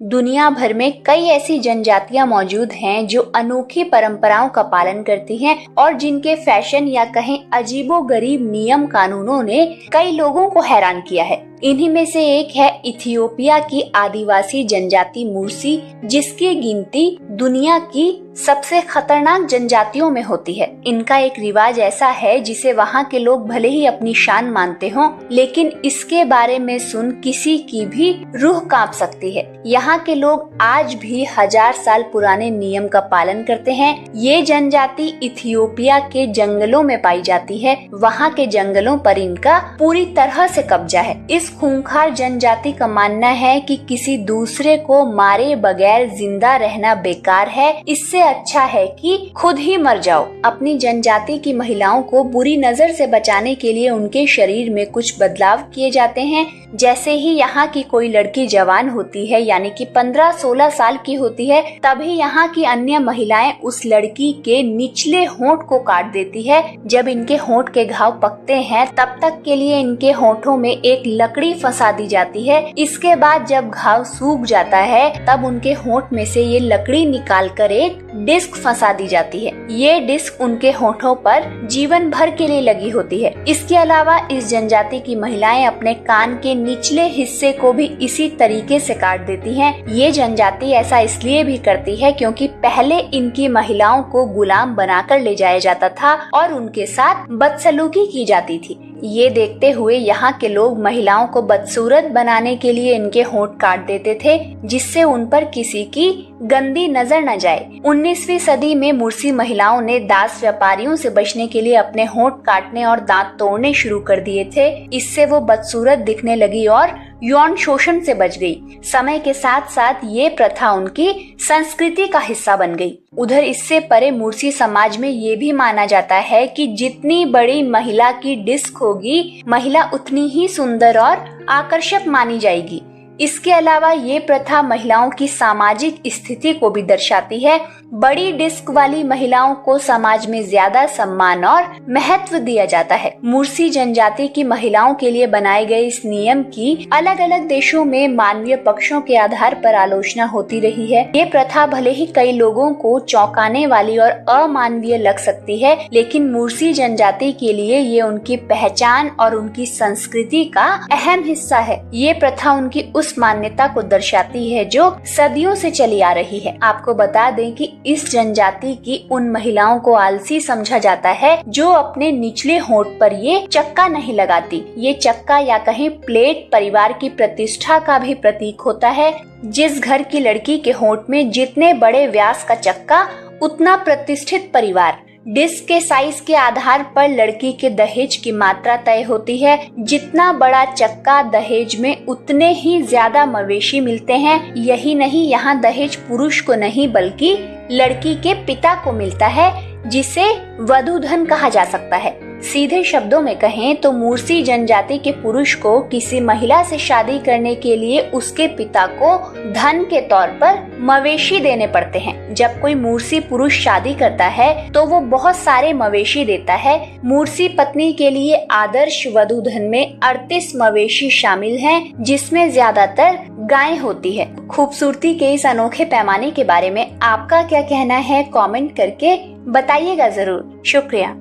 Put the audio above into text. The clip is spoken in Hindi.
दुनिया भर में कई ऐसी जनजातियां मौजूद हैं जो अनोखी परंपराओं का पालन करती हैं और जिनके फैशन या कहें अजीबोगरीब नियम कानूनों ने कई लोगों को हैरान किया है। इन्हीं में से एक है इथियोपिया की आदिवासी जनजाति मुर्सी, जिसकी गिनती दुनिया की सबसे खतरनाक जनजातियों में होती है। इनका एक रिवाज ऐसा है जिसे वहाँ के लोग भले ही अपनी शान मानते हों, लेकिन इसके बारे में सुन किसी की भी रूह कांप सकती है। यहाँ के लोग आज भी 1000 साल पुराने नियम का पालन करते हैं। ये जनजाति इथियोपिया के जंगलों में पाई जाती है। वहाँ के जंगलों पर इनका पूरी तरह से कब्जा है। इस खूंखार जनजाति का मानना है कि किसी दूसरे को मारे बगैर जिंदा रहना बेकार है। इससे अच्छा है कि खुद ही मर जाओ। अपनी जनजाति की महिलाओं को बुरी नजर से बचाने के लिए उनके शरीर में कुछ बदलाव किए जाते हैं। जैसे ही यहाँ की कोई लड़की जवान होती है, यानी कि 15-16 साल की होती है, तभी यहाँ की अन्य महिलाएं उस लड़की के निचले होंठ को काट देती है। जब इनके होंठ के घाव पकते हैं तब तक के लिए इनके होंठों में एक लकड़ी फंसा दी जाती है। इसके बाद जब घाव सूख जाता है तब उनके होंठ में से ये लकड़ी निकालकर एक डिस्क फंसा दी जाती है। ये डिस्क उनके होंठों पर जीवन भर के लिए लगी होती है। इसके अलावा इस जनजाति की महिलाएं अपने कान के निचले हिस्से को भी इसी तरीके से काट देती हैं। ये जनजाति ऐसा इसलिए भी करती है क्योंकि पहले इनकी महिलाओं को गुलाम बनाकर ले जाया जाता था और उनके साथ बदसलूकी की जाती थी। ये देखते हुए यहाँ के लोग महिलाओं को बदसूरत बनाने के लिए इनके होंठ काट देते थे, जिससे उन पर किसी की गंदी नजर न जाए। 19वीं सदी में मुर्सी महिलाओं ने दास व्यापारियों से बचने के लिए अपने होंठ काटने और दांत तोड़ने शुरू कर दिए थे। इससे वो बदसूरत दिखने लगी और यौन शोषण से बच गई। समय के साथ साथ ये प्रथा उनकी संस्कृति का हिस्सा बन गई। उधर इससे परे मुर्सी समाज में ये भी माना जाता है कि जितनी बड़ी महिला की डिस्क होगी, महिला उतनी ही सुंदर और आकर्षक मानी जाएगी। इसके अलावा ये प्रथा महिलाओं की सामाजिक स्थिति को भी दर्शाती है। बड़ी डिस्क वाली महिलाओं को समाज में ज्यादा सम्मान और महत्व दिया जाता है। मुर्सी जनजाति की महिलाओं के लिए बनाए गए इस नियम की अलग अलग देशों में मानवीय पक्षों के आधार पर आलोचना होती रही है। ये प्रथा भले ही कई लोगों को चौंकाने वाली और अमानवीय लग सकती है, लेकिन मुर्सी जनजाति के लिए ये उनकी पहचान और उनकी संस्कृति का अहम हिस्सा है। ये प्रथा उनकी उस मान्यता को दर्शाती है जो सदियों से चली आ रही है। आपको बता दें कि इस जनजाति की उन महिलाओं को आलसी समझा जाता है जो अपने निचले होंठ पर ये चक्का नहीं लगाती। ये चक्का या कहीं प्लेट परिवार की प्रतिष्ठा का भी प्रतीक होता है। जिस घर की लड़की के होंठ में जितने बड़े व्यास का चक्का, उतना प्रतिष्ठित परिवार। डिस्क के साइज के आधार पर लड़की के दहेज की मात्रा तय होती है। जितना बड़ा चक्का दहेज में, उतने ही ज्यादा मवेशी मिलते हैं। यही नहीं, यहाँ दहेज पुरुष को नहीं बल्कि लड़की के पिता को मिलता है, जिसे वधू धन कहा जा सकता है। सीधे शब्दों में कहें तो मुर्सी जनजाति के पुरुष को किसी महिला से शादी करने के लिए उसके पिता को धन के तौर पर मवेशी देने पड़ते हैं। जब कोई मुर्सी पुरुष शादी करता है तो वो बहुत सारे मवेशी देता है। मुर्सी पत्नी के लिए आदर्श वधू धन में 38 मवेशी शामिल हैं, जिसमें ज्यादातर गायें होती है। खूबसूरती के इस अनोखे पैमाने के बारे में आपका क्या कहना है, कमेंट करके बताइएगा जरूर। शुक्रिया।